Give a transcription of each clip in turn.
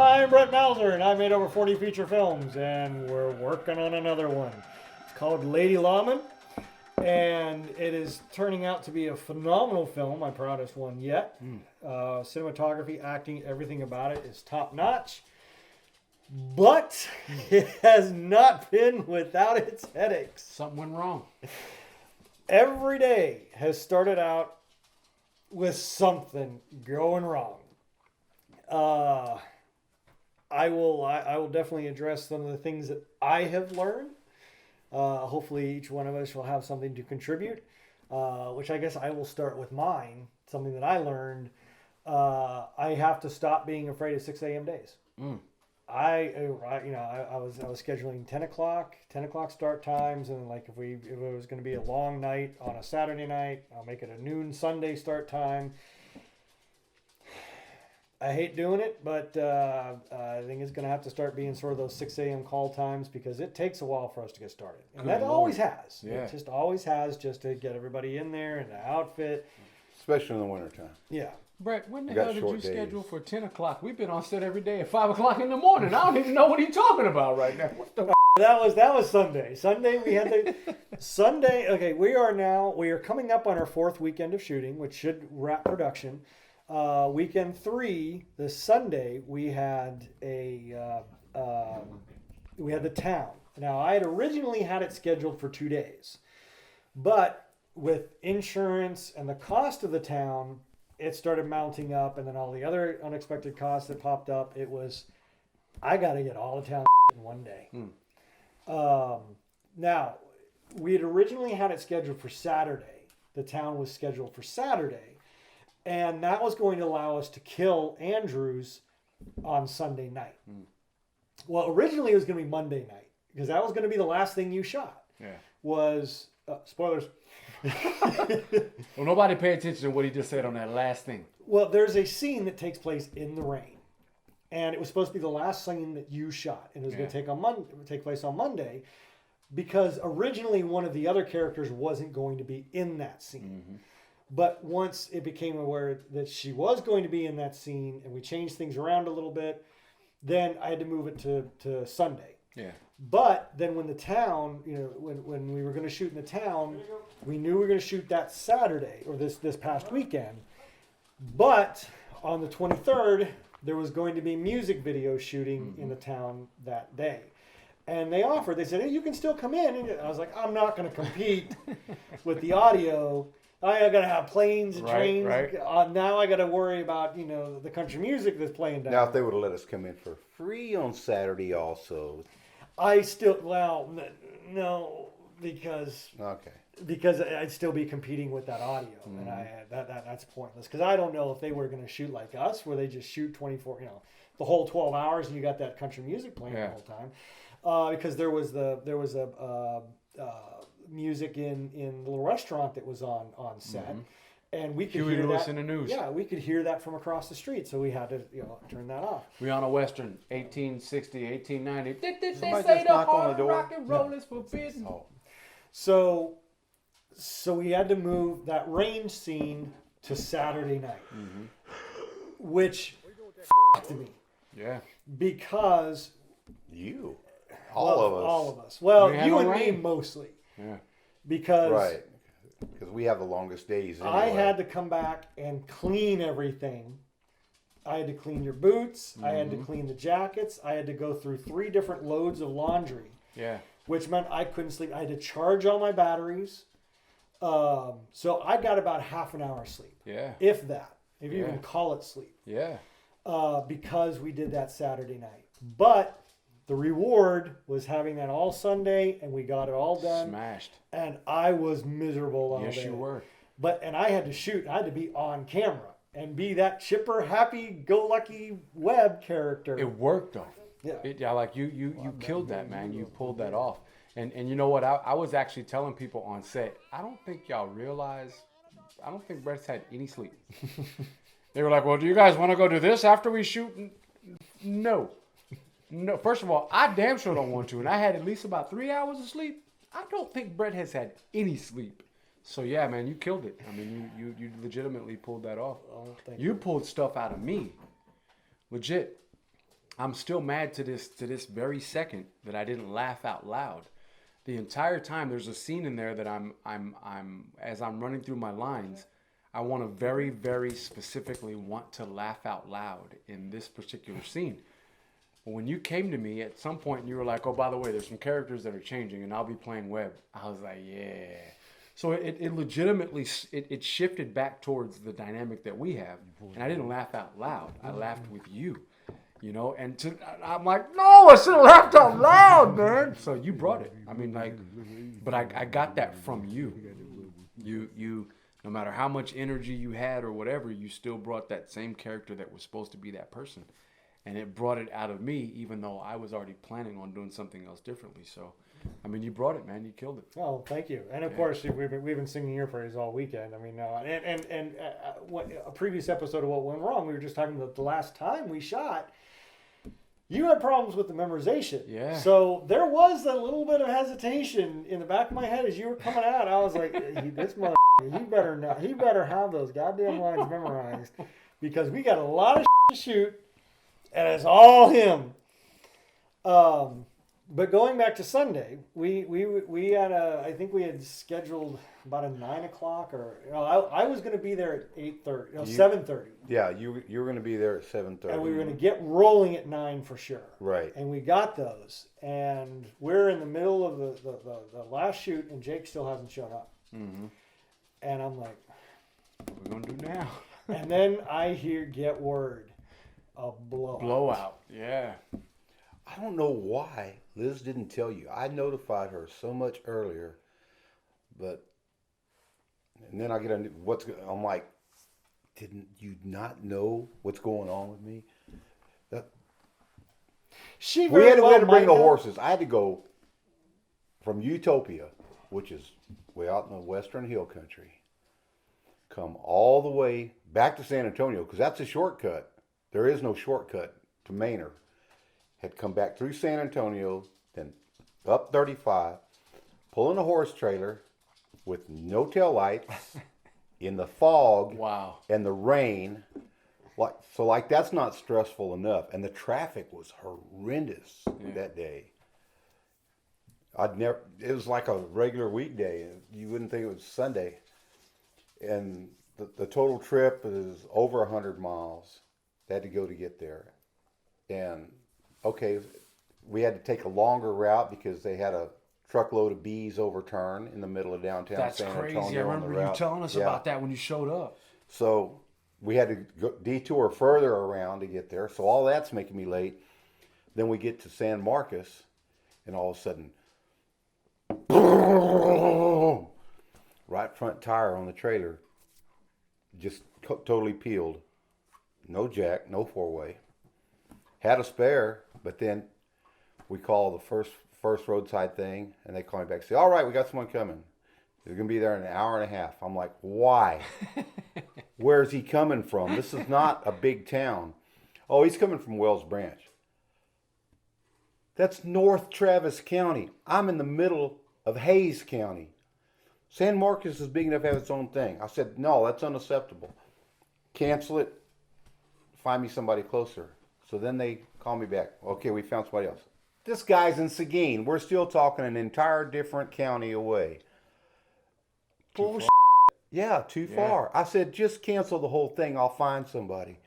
I'm Brett Mauser, and I made over 40 feature films, and we're working on another one. It's called Lady Lawman, and it is turning out to be a phenomenal film, my proudest one yet. Cinematography, acting, everything about it is top notch. But it has not been without its headaches. Something went wrong. Every day has started out with something going wrong. I will definitely address some of the things that I have learned. Hopefully each one of us will have something to contribute, which I guess I will start with mine. Something that I learned. I have to stop being afraid of 6 a.m. days. I was scheduling 10 o'clock start times, and like if it was going to be a long night on a Saturday night, I'll make it a noon Sunday start time. I hate doing it, but I think it's going to have to start being sort of those 6 a.m. call times, because it takes a while for us to get started. And that always has. Yeah. It just always has, just to get everybody in there and the outfit. Especially in the wintertime. Yeah. Brett, when the You got hell did you short days. schedule for 10 o'clock? We've been on set every day at 5 o'clock in the morning. I don't even know what he's talking about right now. What the That was Sunday. Sunday we had the Sunday. Okay, we are coming up on our 4th weekend of shooting, which should wrap production. Weekend 3, this Sunday, we had the town. Now, I had originally had it scheduled for 2 days, but with insurance and the cost of the town, it started mounting up, and then all the other unexpected costs that popped up. I got to get all the town in one day. Now, we had originally had it scheduled for Saturday. The town was scheduled for Saturday, and that was going to allow us to kill Andrews on Sunday night. Well, originally it was going to be Monday night, because that was going to be the last thing you shot. Yeah. Was spoilers. Well, nobody pay attention to what he just said on that last thing. Well, there's a scene that takes place in the rain, and it was supposed to be the last scene that you shot, and it was going to take place on Monday, because originally one of the other characters wasn't going to be in that scene. But once it became aware that she was going to be in that scene, and we changed things around a little bit, then I had to move it to Sunday. Yeah. But then when the town, when we were going to shoot in the town, we knew we were going to shoot that Saturday, or this past weekend. But on the 23rd, there was going to be music video shooting in the town that day. And they said, hey, you can still come in. And I was like, I'm not going to compete with the audio. I got to have planes and trains. Right. Now I got to worry about, the country music that's playing down. Now, if they would have let us come in for free on Saturday also. No, because Okay. I'd still be competing with that audio, and that's pointless. Because I don't know if they were going to shoot like us, where they just shoot 24, the whole 12 hours, and you got that country music playing the whole time. Because there was a music in the little restaurant that was on set, and we could Huey hear Lewis that in the news. Yeah, we could hear that from across the street, so we had to turn that off. We on a Western, 1860, 1890. They Somebody say just the knock on the hard door? rock and roll is forbidden. Oh. So we had to move that range scene to Saturday night, which f***ed me, Yeah. because All of us. Well, We had you no and me rain. mostly, Yeah. because Right. Because we have the longest days anyway. I had to come back and clean everything. I had to clean your boots. I had to clean the jackets. I had to go through 3 different loads of laundry, Yeah. which meant I couldn't sleep. I had to charge all my batteries. So I got about half an hour sleep, Yeah. if that, if you Yeah. can call it sleep, Yeah. because we did that Saturday night. But the reward was having that all Sunday, and we got it all done. Smashed. And I was miserable all Yes, day. you were. And I had to shoot. I had to be on camera and be that chipper, happy-go-lucky web character. It worked though. Yeah. Like you killed that, man. You pulled that off. And you know what? I was actually telling people on set, I don't think y'all realize, I don't think Brett's had any sleep. They were like, well, do you guys want to go do this after we shoot? No. First of all, I damn sure don't want to. And I had at least about 3 hours of sleep. I don't think Brett has had any sleep. So yeah, man, you killed it. I mean, you legitimately pulled that off. Oh, thank You pulled stuff out of me. Legit. I'm still mad to this very second that I didn't laugh out loud. The entire time there's a scene in there that I'm as I'm running through my lines, I want to very, very specifically want to laugh out loud in this particular scene. But when you came to me at some point and you were like, oh, by the way, there's some characters that are changing and I'll be playing Webb. I was like, yeah. So it legitimately, it shifted back towards the dynamic that we have. And I didn't laugh out loud. I laughed with you, you know, I'm like, no, I should have laughed out loud, man. So you brought it. I mean, like, but I got that from you. You, no matter how much energy you had or whatever, you still brought that same character that was supposed to be that person. And it brought it out of me, even though I was already planning on doing something else differently. So, I mean, you brought it, man. You killed it. Oh, thank you. And of course, we've been singing your praise all weekend. I mean, what a previous episode of What Went Wrong, we were just talking about the last time we shot. You had problems with the memorization. Yeah. So there was a little bit of hesitation in the back of my head as you were coming out. I was like, this mother, he better have those goddamn lines memorized, because we got a lot of to shoot, and it's all him. But going back to Sunday, we had I think we had scheduled about a 9 o'clock, or I was going to be there at 8:30, 7:30. Yeah, you were going to be there at 7:30. And we were going to get rolling at 9 for sure. Right. And we got those, and we're in the middle of the last shoot, and Jake still hasn't shown up. Mm-hmm. And I'm like, What are we going to do now? And then I get word, a blowout. Blowout, yeah. I don't know why Liz didn't tell you. I notified her so much earlier, and then I get I'm like, didn't you not know what's going on with me? We had to bring the horses. I had to go from Utopia, which is way out in the western hill country, come all the way back to San Antonio, because that's a shortcut. There is no shortcut to Manor. Had come back through San Antonio, then up 35, pulling a horse trailer with no tail lights, in the fog, Wow. and the rain. Like that's not stressful enough. And the traffic was horrendous that day. It was like a regular weekday. You wouldn't think it was Sunday. And the total trip is over 100 miles. They had to go to get there. And okay, we had to take a longer route because they had a truckload of bees overturn in the middle of downtown San Antonio. That's crazy. I remember you telling us about that when you showed up. So we had to detour further around to get there. So all that's making me late. Then we get to San Marcos, and all of a sudden, right front tire on the trailer just totally peeled. No jack, no four-way. Had a spare, but then we call the first roadside thing, and they call me back and say, all right, we got someone coming. They're going to be there in an hour and a half. I'm like, why? Where's he coming from? This is not a big town. Oh, he's coming from Wells Branch. That's North Travis County. I'm in the middle of Hayes County. San Marcos is big enough to have its own thing. I said, no, that's unacceptable. Cancel it. Find me somebody closer. So then they call me back. Okay, we found somebody else. This guy's in Seguin. We're still talking an entire different county away. Bullshit. Yeah, too far. I said, just cancel the whole thing. I'll find somebody.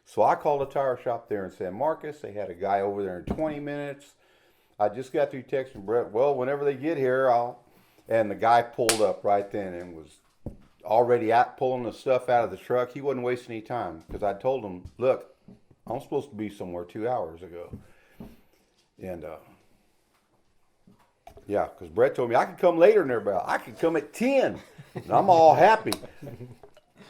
So I called a tire shop there in San Marcos. They had a guy over there in 20 minutes. I just got through texting Brett, well, whenever they get here, And the guy pulled up right then and was already pulling the stuff out of the truck. He wasn't wasting any time because I told him, look, I'm supposed to be somewhere 2 hours ago. And, yeah, because Brett told me I could come later than everybody else. I could come at 10. And I'm all happy.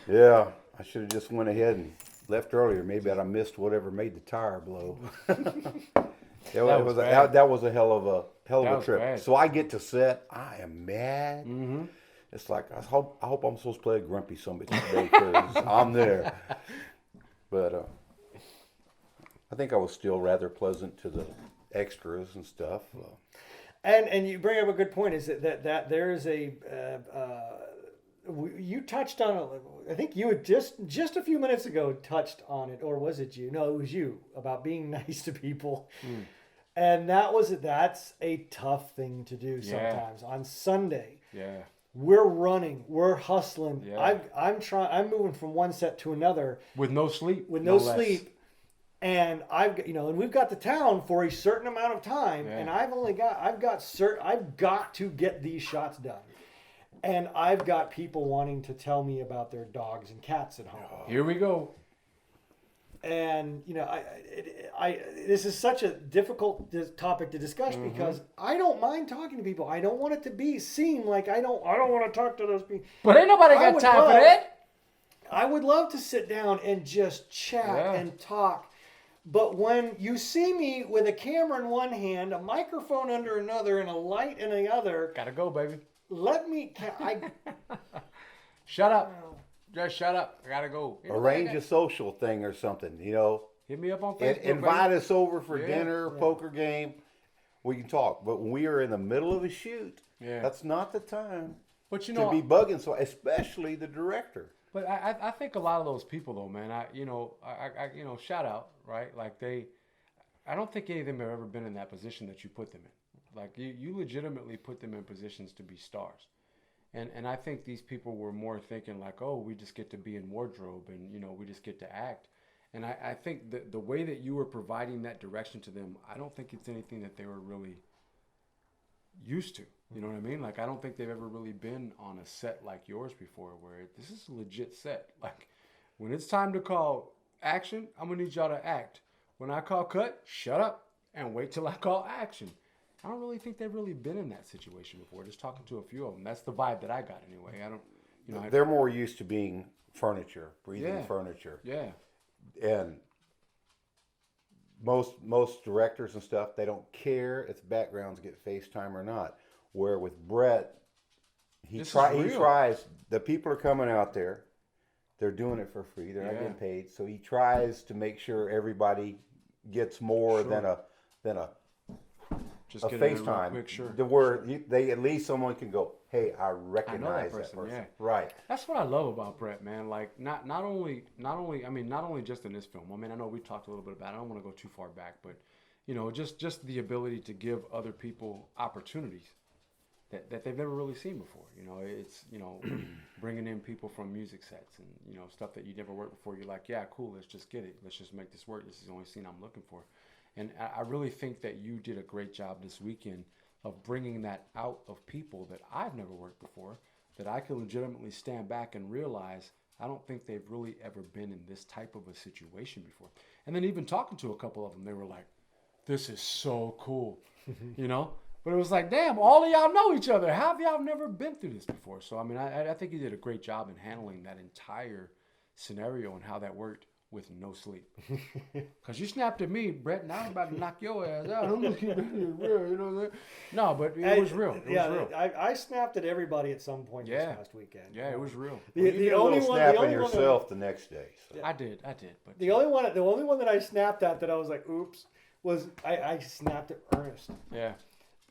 Yeah, I should have just went ahead and left earlier. Maybe I'd have missed whatever made the tire blow. That was a hell of a trip. Bad. So I get to set. I am mad. Mm-hmm. It's like I hope I'm supposed to play a grumpy somebody today because I'm there. But I think I was still rather pleasant to the extras and stuff. And you bring up a good point. Is that there is you touched on it. I think you had just a few minutes ago touched on it, or was it you? No, it was you, about being nice to people. And that's a tough thing to do sometimes. On Sunday, we're running, we're hustling. I'm moving from one set to another with no sleep. Sleep. And and we've got the town for a certain amount of time, and I've got to get these shots done. And I've got people wanting to tell me about their dogs and cats at home. Here we go. And this is such a difficult topic to discuss because I don't mind talking to people. I don't want it to seem like I don't want to talk to those people. But ain't nobody got time for that. I would love to sit down and just chat and talk. But when you see me with a camera in one hand, a microphone under another, and a light in the other, gotta go, baby. Shut up. Just shut up. I gotta go. Arrange a social thing or something, Hit me up on Facebook. Invite us over for dinner, poker game. We can talk. But when we are in the middle of a shoot, that's not the time to be bugging. So especially the director. But I think a lot of those people though, man, I shout out, right? Like I don't think any of them have ever been in that position that you put them in. Like you legitimately put them in positions to be stars. And I think these people were more thinking like, oh, we just get to be in wardrobe and, we just get to act. And I think the way that you were providing that direction to them, I don't think it's anything that they were really used to. You know what I mean? Like, I don't think they've ever really been on a set like yours before where this is a legit set. Like, when it's time to call action, I'm going to need y'all to act. When I call cut, shut up and wait till I call action. I don't really think they've really been in that situation before. Just talking to a few of them. That's the vibe that I got anyway. They're more used to being furniture, breathing furniture. Yeah. And most directors and stuff, they don't care if the backgrounds get FaceTime or not. Where with Brett, he tries. The people are coming out there. They're doing it for free. They're not getting paid. So he tries to make sure everybody gets more than a just get FaceTime. Quick, sure. Where they at least someone can go, hey, I recognize that person. Yeah. Right. That's what I love about Brett, man. Like not only just in this film. I mean, I know we talked a little bit about it. I don't want to go too far back, but just the ability to give other people opportunities that they've never really seen before. It's bringing in people from music sets and stuff that you never worked before. You're like, yeah, cool. Let's just get it. Let's just make this work. This is the only scene I'm looking for. And I really think that you did a great job this weekend of bringing that out of people that I've never worked before, that I can legitimately stand back and realize I don't think they've really ever been in this type of a situation before. And then even talking to a couple of them, they were like, this is so cool, But it was like, damn, all of y'all know each other. How have y'all never been through this before? So, I mean, I think you did a great job in handling that entire scenario and how that worked with no sleep. Because you snapped at me, Brett, and I was about to knock your ass out. I'm going to keep it real, you know what I'm saying? No, but it was real. It was real. I snapped at everybody at some point this past weekend. Yeah, it was real. The only one snapping yourself the next day. So. I did. But the only one that I snapped at that I was like, oops, was I snapped at Ernest. Yeah.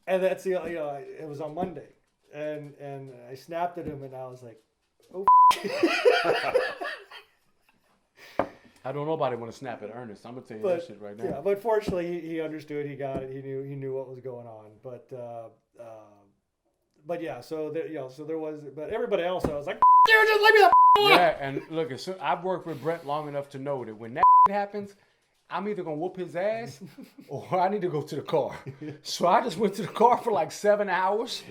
And that's it was on Monday, and I snapped at him, and I was like, "Oh." I don't nobody want to snap at Ernest. I'm gonna tell you that shit right now. Yeah, but fortunately, he understood. He got it. He knew what was going on. But yeah, so there was. But everybody else, I was like, "Dude, just leave me the alone." Yeah, and look, I've worked with Brett long enough to know that when that happens, I'm either going to whoop his ass or I need to go to the car. So I just went to the car for like 7 hours.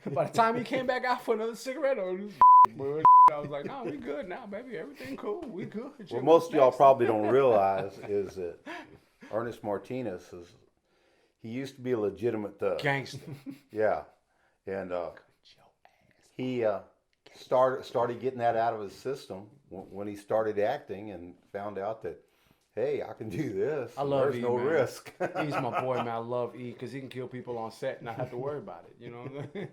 By the time he came back out for another cigarette, I was like, no, we good now, baby. Everything cool. We good. What most of y'all probably don't realize is that Ernest Martinez he used to be a legitimate gangster. Yeah. And he started getting that out of his system when he started acting and found out that, hey, I can do this. I love There's E, no man. risk. He's my boy, man. I love E because he can kill people on set and not have to worry about it. You know what I mean?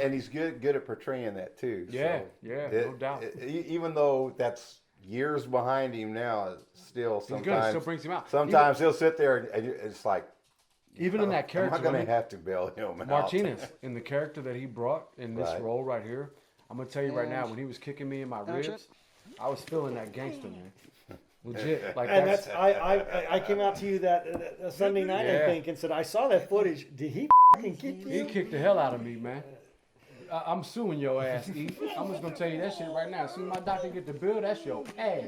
And he's good at portraying that too. Yeah, no doubt. Even though that's years behind him now, still sometimes he's good. It still brings him out. Sometimes he'll sit there and it's like, Even in that I'm character, not going to have to bail him out. Martinez, in the character that he brought in this Right. role right here, I'm gonna tell you right now, when he was kicking me in my ribs, I was feeling that gangster, man. Legit, like And that's. I came out to you that Sunday night, I Yeah. think, and said I saw that footage. Did he fucking kick He you? kicked the hell out of me, man. I'm suing your ass, E. I'm just gonna tell you that shit right now. As soon as my doctor get the bill, that's your ass.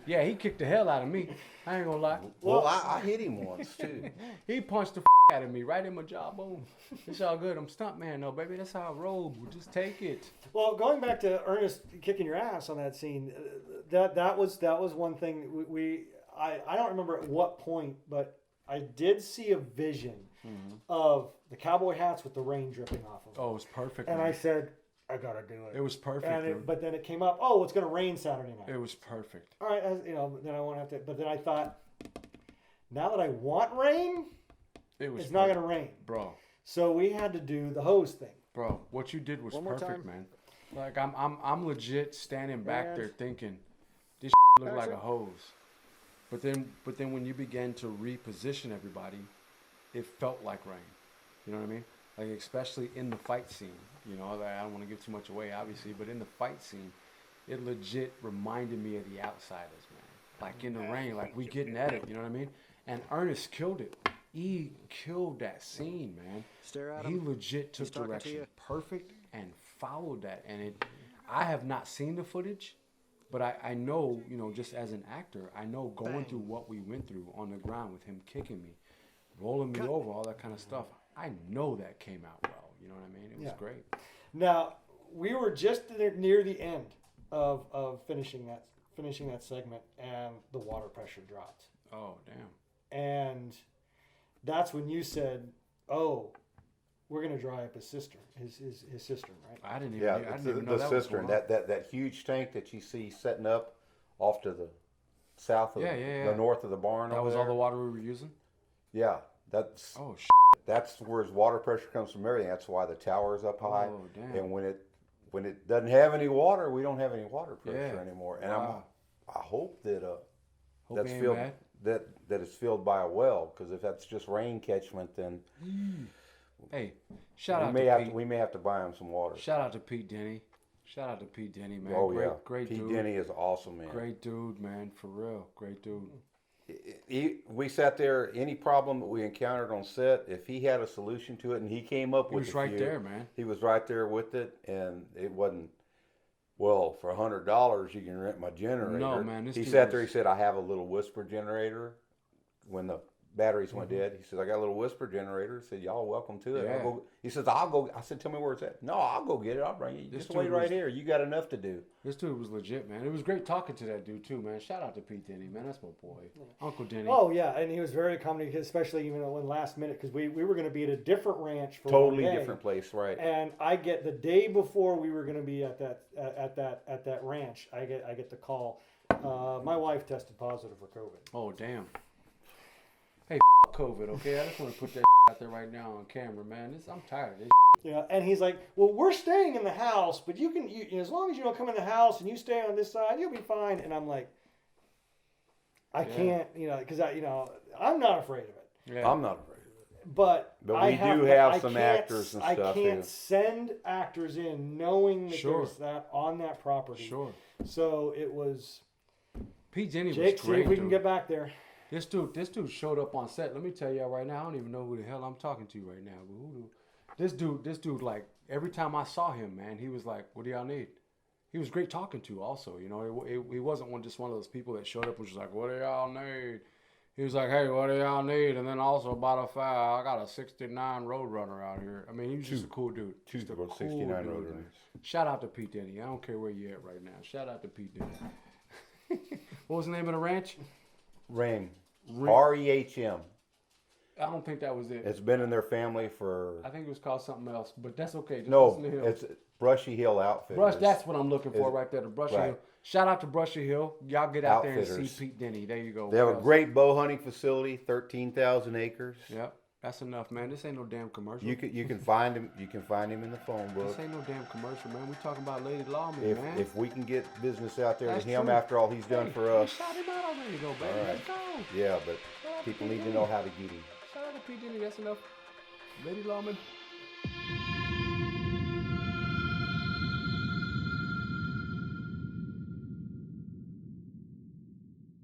Yeah, he kicked the hell out of me. I ain't gonna lie. Well, I hit him once, too. He punched the out of me right in my jawbone. It's all good. I'm stunt man though, baby. That's how I roll. We'll just take it. Well, going back to Ernest kicking your ass on that scene, that was one thing I don't remember at what point, but I did see a vision of the cowboy hats with the rain dripping off of them. Oh, it was perfect. And man. I said, I gotta do it. It was perfect. And dude. but then it came up. Oh, it's gonna rain Saturday night. It was perfect. All right, then I won't have to. But then I thought, now that I want rain, It was. it's not gonna rain. Bro, So we had to do the hose thing. bro, what you did was One more perfect, time. man. Like I'm legit standing back And- there thinking, this look like a hose. But then when you began to reposition everybody, it felt like rain. You know what I mean? Like especially in the fight scene. You know, I don't want to give too much away, obviously, but in the fight scene, it legit reminded me of The Outsiders, man. Like in the rain, like we getting at it. You know what I mean? And Ernest killed it. He killed that scene, man. Stare at He him. legit took He's talking to direction you. perfect and followed that. And I have not seen the footage, but I know, you know, just as an actor, I know going through what we went through on the ground with him kicking me, rolling me over, all that kind of stuff. I know that came out well. You know what I mean? It was Yeah. great. Now we were just near the end of finishing that segment, and the water pressure dropped, Oh, damn. and that's when you said, "Oh, we're gonna dry up his cistern, his cistern, right?" I didn't even, Yeah, I didn't the, even know the that was cistern, going on. that huge tank that you see setting up off to the south of Yeah. the north of the barn. That over was there. all the water we were using? Yeah, that's Oh, that's where his water pressure comes from. Everything. That's why the tower is up high. Oh, damn. And when it doesn't have any water, we don't have any water pressure Yeah. anymore. And Wow. I hope that Hope that's he ain't filled mad. that it's filled by a well, because if that's just rain catchment, then Hey, shout we out may to have Pete. to, we may have to buy him some water. Shout out to Pete Denny. Shout out to Pete Denny, man. Oh great, yeah, great Pete dude. Denny is awesome, man. Great dude, man. For real, great dude. We sat there. Any problem that we encountered on set, if he had a solution to it, and he came up He with was a right few, there, man. He was right there with it, and it wasn't. Well, for $100, you can rent my generator. No, man, this he dude sat there. was- He said, "I have a little whisper generator." When the batteries went dead, he says, "I got a little whisper generator." He said, "Y'all welcome to it." Yeah. I'll go. He says, "I'll go." I said, "Tell me where it's at." "No, I'll go get it. I'll bring it. This Just wait dude right was- here. You got enough to do." This dude was legit, man. It was great talking to that dude too, man. Shout out to Pete Denny, man. That's my boy, Uncle Denny. Oh yeah, and he was very accommodating, especially even when last minute, because we were going to be at a different ranch for Totally one day, different place, right? And I get the day before we were going to be at that ranch. I get the call. My wife tested positive for COVID. Oh, damn. Hey, COVID, okay? I just want to put that out there right now on camera, man. I'm tired of this. You know, and he's like, "Well, we're staying in the house, but you can, as long as you don't come in the house and you stay on this side, you'll be fine." And I'm like, I can't, because I'm not afraid of it, Yeah. I'm not afraid of it. but But I we do to- have I some can't- actors and I stuff can't who- send actors in knowing that Sure. there's that on that property. Sure. So it was, Pete Denny Jake, was see great, if we can dude. get back there. This dude showed up on set. Let me tell y'all right now, I don't even know who the hell I'm talking to right now. But this dude, like every time I saw him, man, he was like, "What do y'all need?" He was great talking to. Also, you know, he wasn't just one of those people that showed up and was just like, "What do y'all need?" He was like, "Hey, what do y'all need?" And then also about I got a '69 Roadrunner out here. I mean, he was just a cool dude. Just a cool 69 dude, Roadrunners. man. Shout out to Pete Denny. I don't care where you at right now. Shout out to Pete Denny. What was the name of the ranch? Rehm. REHM. I don't think that was it. It's been in their family for I think it was called something else, but that's okay. Just no. listen to him. It's Brushy Hill Outfitters. Brush. That's what I'm looking for is- right there. The Brushy right. Hill. Shout out to Brushy Hill. Y'all get out there and Outfitters. see Pete Denny. There you go. They have What a else? great bow hunting facility, 13,000 acres. Yep, that's enough, man. This ain't no damn commercial. You can find him. You can find him in the phone book. This ain't no damn commercial, man. We talking about Lady Lawman, If man. if we can get business out there That's to him true. after all he's done Hey, for we us, Shout him out already, though, baby. All right. Let's go. yeah. But people need to know how to get him. Shout out to PG&E, that's enough. Lady Lawman,